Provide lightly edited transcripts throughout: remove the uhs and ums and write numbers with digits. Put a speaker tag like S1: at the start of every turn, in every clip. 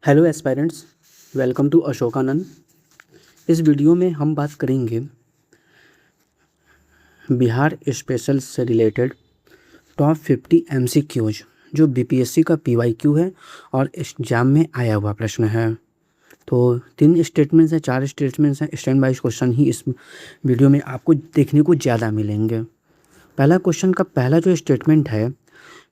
S1: Hello aspirants, welcome to Ashokanand. इस video में हम बात करेंगे बिहार स्पेशल से रिलेटेड टॉप 50 एमसीक्यूज जो बीपीएससी का पीवाईक्यू है और एग्जाम में आया हुआ प्रश्न है। तो 3 स्टेटमेंट्स हैं, 4 स्टेटमेंट्स हैं। स्टैंड बाय क्वेश्चन ही इस वीडियो में आपको देखने को ज़्यादा मिलेंगे। पहला क्वेश्चन का पहला जो स्टेटमेंट है,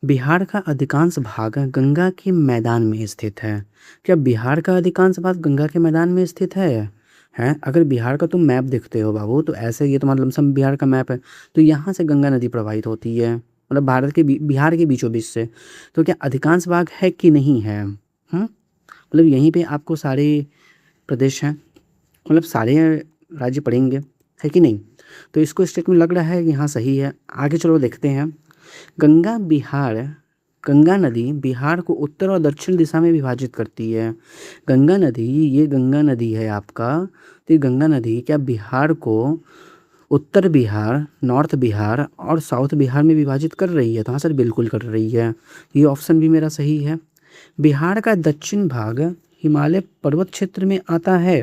S1: बिहार का अधिकांश भाग गंगा के मैदान में स्थित है। क्या बिहार का अधिकांश भाग गंगा के मैदान में स्थित है? हैं, अगर बिहार का तुम मैप देखते हो बाबू, तो ऐसे ये तुम्हारा लमसम बिहार का मैप है। तो यहाँ से गंगा नदी प्रवाहित होती है, मतलब भारत के बिहार के बीचों बीच से। तो क्या अधिकांश भाग है कि नहीं है? मतलब यहीं पे आपको सारे प्रदेश हैं, मतलब सारे राज्य पड़ेंगे, है कि नहीं? तो इसको स्टेटमेंट लग रहा है कि हाँ सही है। आगे चलो देखते हैं। गंगा नदी बिहार को उत्तर और दक्षिण दिशा में विभाजित करती है। गंगा नदी, ये गंगा नदी है आपका। तो ये गंगा नदी क्या बिहार को उत्तर बिहार, नॉर्थ बिहार और साउथ बिहार में विभाजित कर रही है? तो हाँ सर, बिल्कुल कर रही है। ये ऑप्शन भी मेरा सही है। बिहार का दक्षिण भाग हिमालय पर्वत क्षेत्र में आता है।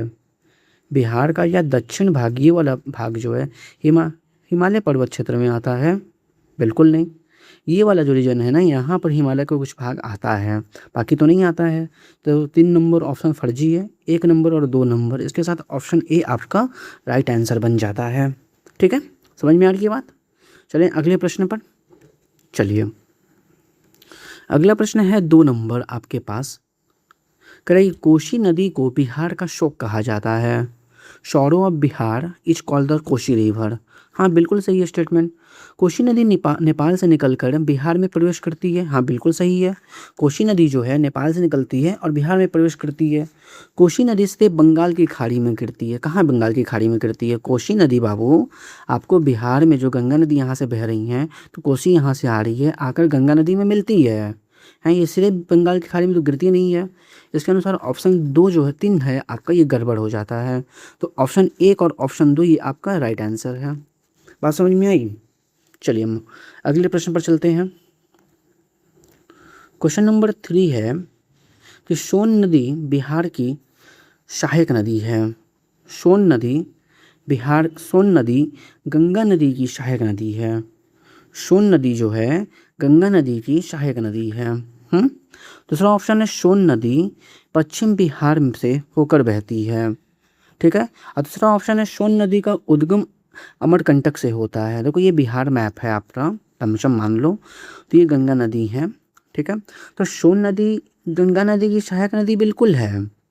S1: बिहार का या दक्षिण भाग, ये वाला भाग जो है हिमालय पर्वत क्षेत्र में आता है? बिल्कुल नहीं। ये वाला जो रीजन है ना, यहाँ पर हिमालय का कुछ भाग आता है, बाकी तो नहीं आता है। तो 3 नंबर ऑप्शन फर्जी है, 1 नंबर और 2 नंबर। इसके साथ ऑप्शन ए आपका राइट आंसर बन जाता है। ठीक है, समझ में आ रही है बात? चलें अगले प्रश्न पर। चलिए, अगला प्रश्न है 2 नंबर आपके पास। कई कोसी नदी को बिहार का शोक कहा जाता है। Sorrow of Bihar is called the Kosi river. हाँ बिल्कुल सही है स्टेटमेंट। कोसी नदी नेपाल से निकलकर बिहार में प्रवेश करती है। हाँ बिल्कुल सही है। कोसी नदी जो है नेपाल से निकलती है और बिहार में प्रवेश करती है। कोसी नदी से बंगाल की खाड़ी में गिरती है। कहाँ बंगाल की खाड़ी में गिरती है? कोसी नदी बाबू आपको बिहार में, जो गंगा नदी यहाँ से बह रही हैं, तो कोसी यहाँ से आ रही है, आकर गंगा नदी में मिलती है। ये सिर्फ बंगाल की खाड़ी में तो गिरती नहीं है। इसके अनुसार ऑप्शन 2 जो है, 3 है आपका, ये गड़बड़ हो जाता है। तो ऑप्शन 1 और ऑप्शन 2 ये आपका राइट आंसर है। बात समझ में आई? चलिए हम अगले प्रश्न पर चलते हैं। क्वेश्चन नंबर 3 है कि सोन नदी बिहार की सहायक नदी है। सोन नदी गंगा नदी की सहायक नदी है। सोन नदी जो है गंगा नदी की सहायक नदी है। दूसरा ऑप्शन है सोन नदी पश्चिम बिहार से होकर बहती है। ठीक है। और दूसरा ऑप्शन है सोन नदी का उद्गम अमरकंटक से होता है। देखो ये बिहार मैप है आपका, लमसम मान लो। तो ये गंगा नदी है। ठीक है। तो सोन नदी गंगा नदी की सहायक नदी बिल्कुल है।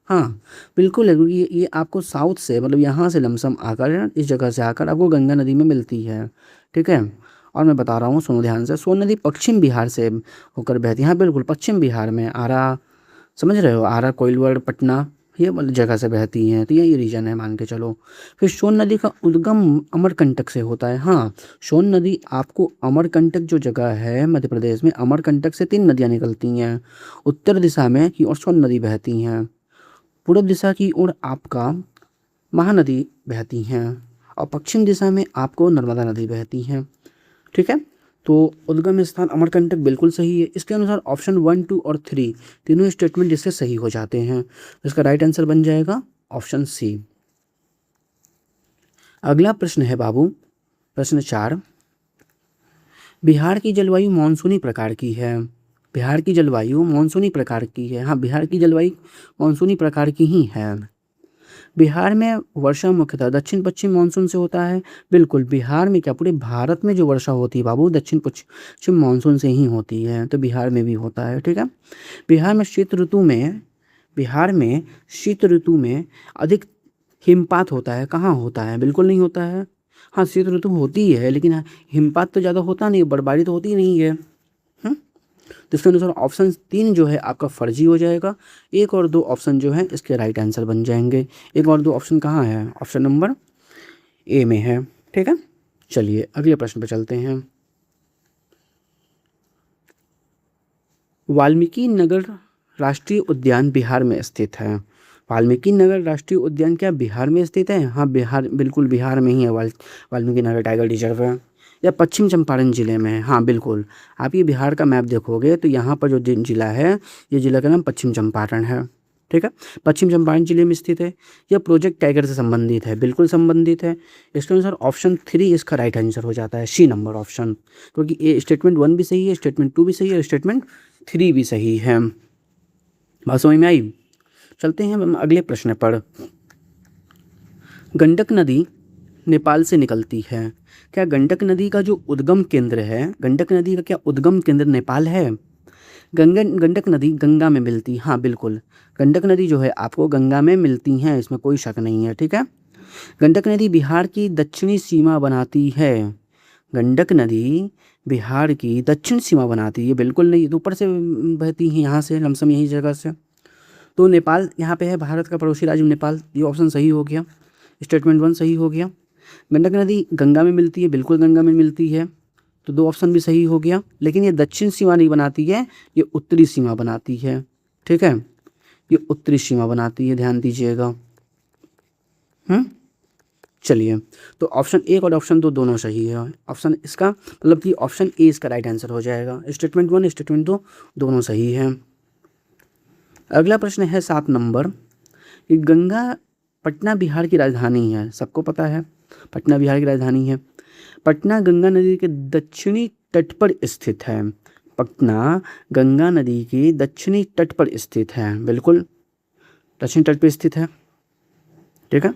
S1: हाँ बिल्कुल है, क्योंकि ये आपको साउथ से, मतलब यहाँ से लमसम आकर, इस जगह से आकर आपको गंगा नदी में मिलती है। ठीक है। और मैं बता रहा हूँ, सुनो ध्यान से। सोन नदी पश्चिम बिहार से होकर बहती है। हाँ बिल्कुल, पश्चिम बिहार में आरा, समझ रहे हो, आरा, कोइलवर, पटना, ये वाली जगह से बहती हैं। तो यही रीजन है, मान के चलो। फिर सोन नदी का उद्गम अमरकंटक से होता है। हाँ, सोन नदी आपको अमरकंटक जो जगह है मध्य प्रदेश में, अमरकंटक से 3 नदियाँ निकलती हैं। उत्तर दिशा में की ओर सोन नदी बहती हैं, पूर्व दिशा की ओर आपका महानदी बहती हैं, और पश्चिम दिशा में आपको नर्मदा नदी बहती हैं। ठीक है। तो उद्गम स्थान अमरकंटक बिल्कुल सही है। इसके अनुसार ऑप्शन 1, 2 और 3 तीनों स्टेटमेंट इससे सही हो जाते हैं। इसका राइट आंसर बन जाएगा ऑप्शन सी। अगला प्रश्न है बाबू, प्रश्न 4। बिहार की जलवायु मानसूनी प्रकार की है। बिहार की जलवायु मानसूनी प्रकार की है। हाँ, बिहार की जलवायु मानसूनी प्रकार की ही है। बिहार में वर्षा मुख्यतः दक्षिण पश्चिम मानसून से होता है। बिल्कुल, बिहार में क्या, पूरे भारत में जो वर्षा होती है बाबू, दक्षिण पश्चिम मानसून से ही होती है। तो बिहार में भी होता है। ठीक है। बिहार में शीत ऋतु में अधिक हिमपात होता है। कहाँ होता है? बिल्कुल नहीं होता है। हाँ, शीत ऋतु होती है, लेकिन हिमपात तो ज़्यादा होता नहीं, बर्फबारी तो होती नहीं है। तो इसके अनुसार ऑप्शन 3 जो है आपका फर्जी हो जाएगा। 1 और 2 ऑप्शन जो है इसके राइट आंसर बन जाएंगे। 1 और 2 ऑप्शन कहाँ है? ऑप्शन नंबर ए में है। ठीक है। चलिए अगले प्रश्न पर चलते हैं। वाल्मीकि नगर राष्ट्रीय उद्यान बिहार में स्थित है। वाल्मीकि नगर राष्ट्रीय उद्यान क्या बिहार में स्थित है? हाँ, बिहार, बिल्कुल बिहार में ही है। वाल्मीकि नगर टाइगर रिजर्व है। या पश्चिम चंपारण जिले में है? हाँ बिल्कुल। आप ये बिहार का मैप देखोगे तो यहाँ पर जो जिला है, ये जिला का नाम पश्चिम चंपारण है। ठीक है। पश्चिम चंपारण जिले में स्थित है। यह प्रोजेक्ट टाइगर से संबंधित है, बिल्कुल संबंधित है। इसके अनुसार ऑप्शन 3 इसका राइट आंसर हो जाता है, सी नंबर ऑप्शन, क्योंकि ये स्टेटमेंट 1 भी सही है, स्टेटमेंट 2 भी सही है, स्टेटमेंट 3 भी सही है। बात समझ में आई। चलते हैं हम अगले प्रश्न पर। गंडक नदी नेपाल से निकलती है। क्या गंडक नदी का जो उद्गम केंद्र है, गंडक नदी का क्या उद्गम केंद्र नेपाल है? गंडक नदी गंगा में मिलती, हाँ बिल्कुल, गंडक नदी जो है आपको गंगा में मिलती हैं, इसमें कोई शक नहीं है, ठीक है। गंडक नदी बिहार की दक्षिणी सीमा बनाती है। गंडक नदी बिहार की दक्षिण सीमा बनाती है, बिल्कुल नहीं, तो ऊपर से बहती है, यहाँ से लमसम यही जगह से। तो नेपाल यहाँ पे है, भारत का पड़ोसी राज्य नेपाल, ये ऑप्शन सही हो गया, स्टेटमेंट 1 सही हो गया। गंडक नदी गंगा में मिलती है, बिल्कुल गंगा में मिलती है, तो 2 ऑप्शन भी सही हो गया। लेकिन ये दक्षिण सीमा नहीं बनाती है, ये उत्तरी सीमा बनाती है, ठीक है, ये उत्तरी सीमा बनाती है, ध्यान दीजिएगा। चलिए, तो ऑप्शन 1 और ऑप्शन 2 दोनों सही है। ऑप्शन इसका मतलब कि ऑप्शन ए इसका राइट आंसर हो जाएगा। स्टेटमेंट 1 स्टेटमेंट 2 दोनों सही है। अगला प्रश्न है 7 नंबर कि गंगा पटना बिहार की राजधानी है, सबको पता है पटना बिहार की राजधानी है। पटना गंगा नदी के दक्षिणी तट पर स्थित है। पटना गंगा नदी के दक्षिणी तट पर स्थित है, बिल्कुल दक्षिणी तट पर स्थित है, ठीक है।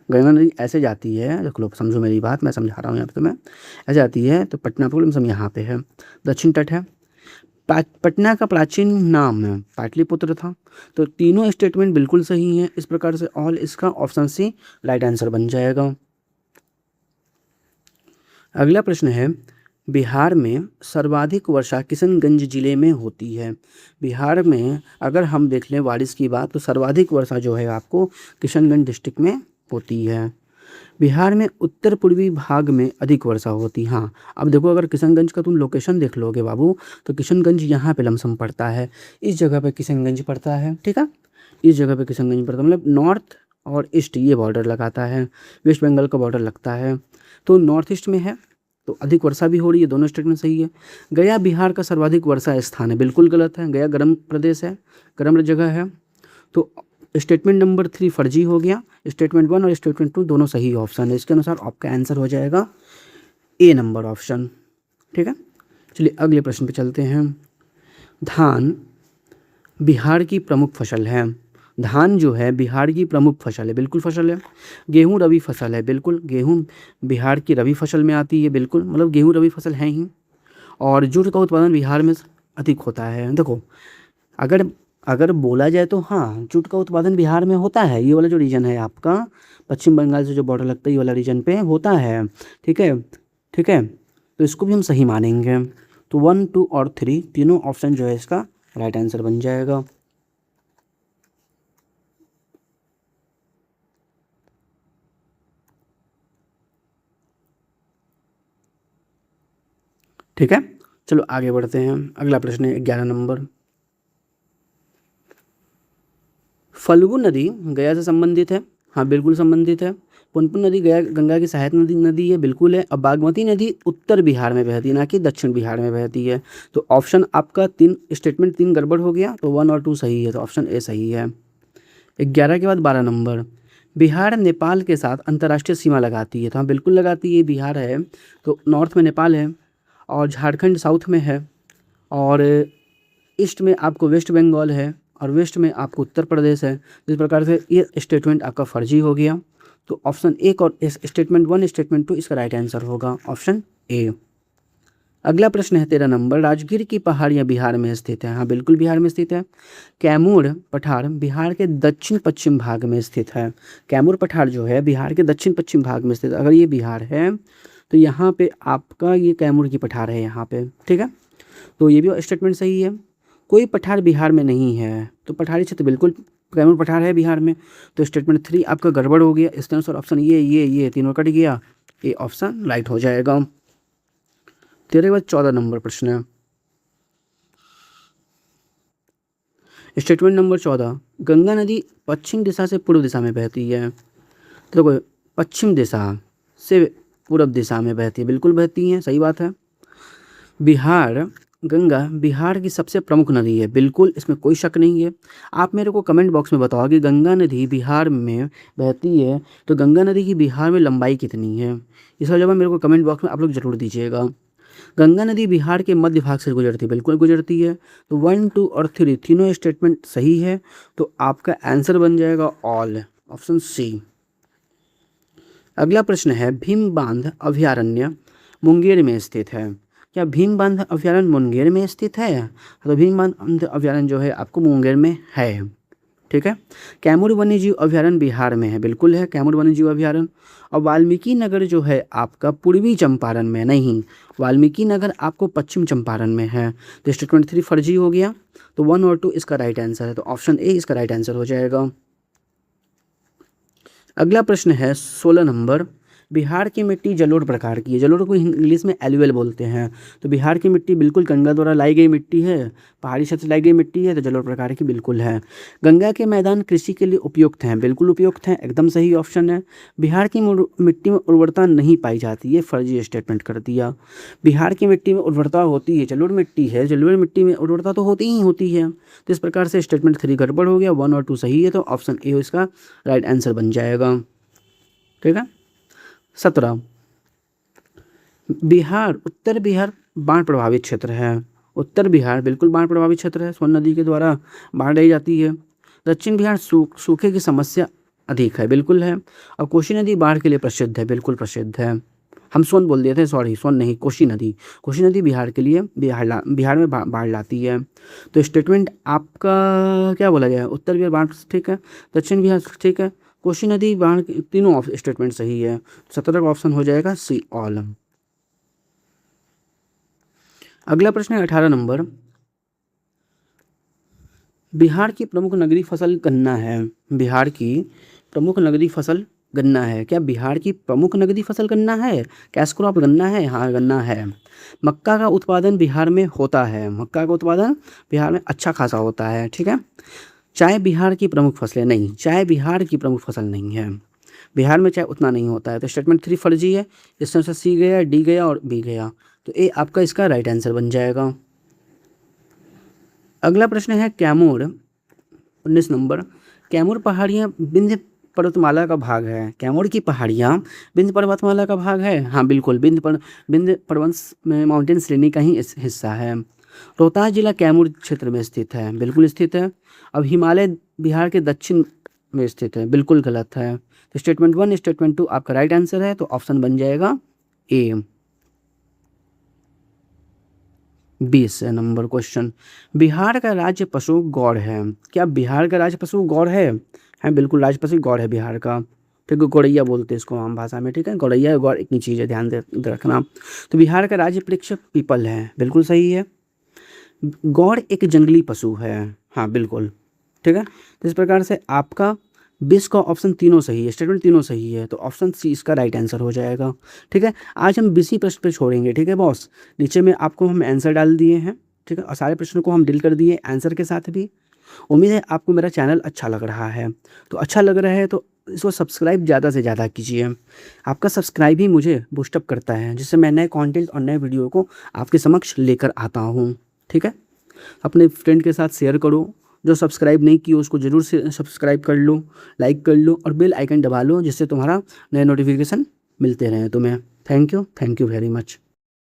S1: गंगा नदी ऐसे जाती है, देख लो, समझो मेरी बात, मैं समझा रहा हूँ यहाँ पे तुम्हें, ऐसे जाती है तो पटना प्रॉब्लम यहाँ पे है, दक्षिण तट है। पटना का प्राचीन नाम पाटलिपुत्र था। तो तीनों स्टेटमेंट बिल्कुल सही हैं, इस प्रकार से ऑल इसका ऑप्शन सी राइट आंसर बन जाएगा। अगला प्रश्न है, बिहार में सर्वाधिक वर्षा किशनगंज जिले में होती है। बिहार में अगर हम देख लें बारिश की बात, तो सर्वाधिक वर्षा जो है आपको किशनगंज डिस्ट्रिक्ट में होती है। बिहार में उत्तर पूर्वी भाग में अधिक वर्षा होती, हाँ। अब देखो, अगर किशनगंज का तुम लोकेशन देख लोगे बाबू, तो किशनगंज यहाँ पे लमसम पड़ता है, इस जगह पे किशनगंज पड़ता है, ठीक है, इस जगह पे किशनगंज पड़ता है, मतलब नॉर्थ और ईस्ट ये बॉर्डर लगाता है, वेस्ट बंगाल का बॉर्डर लगता है, तो नॉर्थ ईस्ट में है, तो अधिक वर्षा भी हो रही है, दोनों स्टेटमेंट सही है। गया बिहार का सर्वाधिक वर्षा स्थान है, बिल्कुल गलत है, गया गर्म प्रदेश है, गर्म जगह है, तो स्टेटमेंट नंबर 3 फर्जी हो गया। स्टेटमेंट 1 और स्टेटमेंट 2 दोनों सही ऑप्शन है, इसके अनुसार आपका आंसर हो जाएगा ए नंबर ऑप्शन, ठीक है। चलिए अगले प्रश्न पे चलते हैं। धान बिहार की प्रमुख फसल है। धान जो है बिहार की प्रमुख फसल है, बिल्कुल फसल है। गेहूं रबी फसल है, बिल्कुल गेहूं बिहार की रबी फसल में आती है, बिल्कुल, मतलब गेहूं रबी फसल है ही। और जूट का उत्पादन बिहार में अधिक होता है। देखो, अगर अगर बोला जाए तो हाँ, जूट का उत्पादन बिहार में होता है, ये वाला जो रीजन है आपका पश्चिम बंगाल से जो बॉर्डर लगता है, ये वाला रीजन पे होता है, ठीक है, ठीक है, तो इसको भी हम सही मानेंगे। तो 1, 2 और 3 तीनों ऑप्शन जो है इसका राइट आंसर बन जाएगा। ठीक है, चलो आगे बढ़ते हैं। अगला प्रश्न है 11 नंबर। फल्गु नदी गया से संबंधित है, हाँ बिल्कुल संबंधित है। पुनपुन नदी गया गंगा की सहायक नदी है, बिल्कुल है। अब बागमती नदी उत्तर बिहार में बहती है, ना कि दक्षिण बिहार में बहती है। तो ऑप्शन आपका 3 स्टेटमेंट 3 गड़बड़ हो गया, तो 1 और 2 सही है, तो ऑप्शन ए सही है। 11 के बाद 12 नंबर। बिहार नेपाल के साथ अंतर्राष्ट्रीय सीमा लगाती है, तो हाँ बिल्कुल लगाती है, बिहार है तो नॉर्थ में नेपाल है, और झारखंड साउथ में है, और ईस्ट में आपको वेस्ट बंगाल है, और वेस्ट में आपको उत्तर प्रदेश है। जिस प्रकार से ये स्टेटमेंट आपका फर्जी हो गया, तो ऑप्शन 1 और स्टेटमेंट 1 स्टेटमेंट 2 इसका राइट आंसर होगा ऑप्शन ए। अगला प्रश्न है 13 नंबर। राजगीर की पहाड़ियाँ बिहार में स्थित है, हाँ बिल्कुल बिहार में स्थित है। कैमूर पठार बिहार के दक्षिण पश्चिम भाग में स्थित है। कैमूर पठार जो है बिहार के दक्षिण पश्चिम भाग में स्थित है। अगर ये बिहार है तो यहाँ पे आपका ये कैमूर की पठार है यहाँ पे, ठीक है, तो ये भी स्टेटमेंट सही है। कोई पठार बिहार में नहीं है, तो पठारी क्षेत्र बिल्कुल कैमूर पठार है बिहार में, तो स्टेटमेंट 3 आपका गड़बड़ हो गया। इसके अनुसार ऑप्शन ये तीनों कट गया, ये ऑप्शन राइट हो जाएगा। तेरे बाद 14 नंबर प्रश्न है। Statement number 14। गंगा नदी पश्चिम दिशा से पूर्व दिशा में बहती है। तो देखो, पश्चिम दिशा से पूर्व दिशा में बहती है, बिल्कुल बहती है, सही बात है। बिहार गंगा बिहार की सबसे प्रमुख नदी है, बिल्कुल इसमें कोई शक नहीं है। आप मेरे को कमेंट बॉक्स में बताओ कि गंगा नदी बिहार में बहती है तो गंगा नदी की बिहार में लंबाई कितनी है। इसका जवाब मेरे को कमेंट बॉक्स में आप लोग जरूर दीजिएगा। गंगा नदी बिहार के मध्य भाग से गुजरती है, बिल्कुल गुजरती है। तो 1, 2 और 3 तीनों स्टेटमेंट सही है। तो आपका आंसर बन जाएगा ऑल, ऑप्शन सी। अगला प्रश्न है, भीम बांध अभयारण्य मुंगेर में स्थित है। क्या भीम बांध अभयारण्य मुंगेर में स्थित है? तो भीम बांध अभयारण्य जो है आपको मुंगेर में है। ठीक है। कैमूर वन्यजीव अभयारण्य बिहार में है, बिल्कुल है कैमूर वन्यजीव अभयारण्य। और वाल्मीकि नगर जो है आपका पूर्वी चंपारण में नहीं, वाल्मीकि नगर आपको पश्चिम चंपारण में है। तो स्टेटमेंट 3 फर्जी हो गया। तो 1 और 2 इसका राइट आंसर है। तो ऑप्शन ए इसका राइट आंसर हो जाएगा। अगला प्रश्न है 16 नंबर, बिहार की मिट्टी जलोढ़ प्रकार की है। जलोढ़ को इंग्लिश में एलुवियल बोलते हैं। तो बिहार की मिट्टी बिल्कुल गंगा द्वारा लाई गई मिट्टी है, पहाड़ी क्षेत्र से लाई गई मिट्टी है, तो जलोढ़ प्रकार की बिल्कुल है। गंगा के मैदान कृषि के लिए उपयुक्त हैं, बिल्कुल उपयुक्त हैं, एकदम सही ऑप्शन है। बिहार की मिट्टी में उर्वरता नहीं पाई जाती, ये फर्जी स्टेटमेंट कर दिया। बिहार की मिट्टी में उर्वरता होती है, जलोढ़ मिट्टी है, जलोढ़ मिट्टी में उर्वरता तो होती ही होती है। तो इस प्रकार से स्टेटमेंट 3 गड़बड़ हो गया, 1 और 2 सही है। तो ऑप्शन ए इसका राइट आंसर बन जाएगा। ठीक है। 17, बिहार उत्तर बिहार बाढ़ प्रभावित क्षेत्र है। उत्तर बिहार बिल्कुल बाढ़ प्रभावित क्षेत्र है, सोन नदी के द्वारा बाढ़ लाई जाती है। दक्षिण बिहार सूखे की समस्या अधिक है, बिल्कुल है। और कोसी नदी बाढ़ के लिए प्रसिद्ध है, बिल्कुल प्रसिद्ध है। हम सोन बोल दिए थे, सॉरी सोन नहीं, कोसी नदी। कोसी नदी बिहार के लिए बिहार में बाढ़ लाती है। तो स्टेटमेंट आपका क्या बोला गया है? उत्तर बिहार बाढ़ ठीक है, दक्षिण बिहार ठीक है, कोसी नदी बाढ़, तीनों स्टेटमेंट सही है। 17 का ऑप्शन हो जाएगा सी ऑल। अगला प्रश्न है 18 नंबर, बिहार की प्रमुख नगदी फसल गन्ना है। बिहार की प्रमुख नगदी फसल गन्ना है। क्या बिहार की प्रमुख नगदी फसल गन्ना है? कैश क्रॉप गन्ना है? हाँ गन्ना है। मक्का का उत्पादन बिहार में होता है, मक्का का उत्पादन बिहार में अच्छा खासा होता है। ठीक है। चाय बिहार की प्रमुख फसल है, नहीं, चाय बिहार की प्रमुख फसल नहीं है, बिहार में चाय उतना नहीं होता है। तो स्टेटमेंट 3 फर्जी है, इसमें से सी गया, डी गया और बी गया। तो ए आपका इसका राइट आंसर बन जाएगा। अगला प्रश्न है कैमूर 19 नंबर, कैमूर पहाड़ियाँ विंध्य पर्वतमाला का भाग है। कैमूर की पहाड़ियाँ विंध्य पर्वतमाला का भाग है, हाँ बिल्कुल, विंध्य पर्वत में माउंटेन श्रेणी का ही हिस्सा है। रोहतास जिला कैमूर क्षेत्र में स्थित है, बिल्कुल स्थित है। अब हिमालय बिहार के दक्षिण में स्थित है, बिल्कुल गलत है। तो स्टेटमेंट 1 स्टेटमेंट 2 आपका राइट आंसर है। तो ऑप्शन बन जाएगा ए। 20 नंबर क्वेश्चन, बिहार का राज्य पशु गौड़ है। क्या बिहार का राज्य पशु गौड़ है? हाँ बिल्कुल, राज्य पशु गौड़ है बिहार का। ठीक है, गौड़ैया बोलते हैं इसको आम भाषा में। ठीक है, गौड़ैया गौड़ एक ही चीज़ है, ध्यान दे रखना। तो बिहार का राज्य वृक्ष पीपल है, बिल्कुल सही है। गौड़ एक जंगली पशु है, हाँ बिल्कुल। ठीक है, तो इस प्रकार से आपका 20 का ऑप्शन तीनों सही है, स्टेटमेंट तीनों सही है। तो ऑप्शन सी इसका राइट आंसर हो जाएगा। ठीक है, आज हम 20 ही प्रश्न पे छोड़ेंगे। ठीक है बॉस, नीचे में आपको हम आंसर डाल दिए हैं। ठीक है, और सारे प्रश्नों को हम डील कर दिए आंसर के साथ भी। उम्मीद है आपको मेरा चैनल अच्छा लग रहा है। तो अच्छा लग रहा है तो इसको सब्सक्राइब ज़्यादा से ज़्यादा कीजिए। आपका सब्सक्राइब ही मुझे बूस्टअप करता है, जिससे मैं नए कंटेंट और नए वीडियो को आपके समक्ष लेकर आता हूँ। ठीक है, अपने फ्रेंड के साथ शेयर करो, जो सब्सक्राइब नहीं किया उसको ज़रूर से सब्सक्राइब कर लो, लाइक कर लो और बेल आइकन दबा लो, जिससे तुम्हारा नए नोटिफिकेशन मिलते रहें तुम्हें। Thank you very much.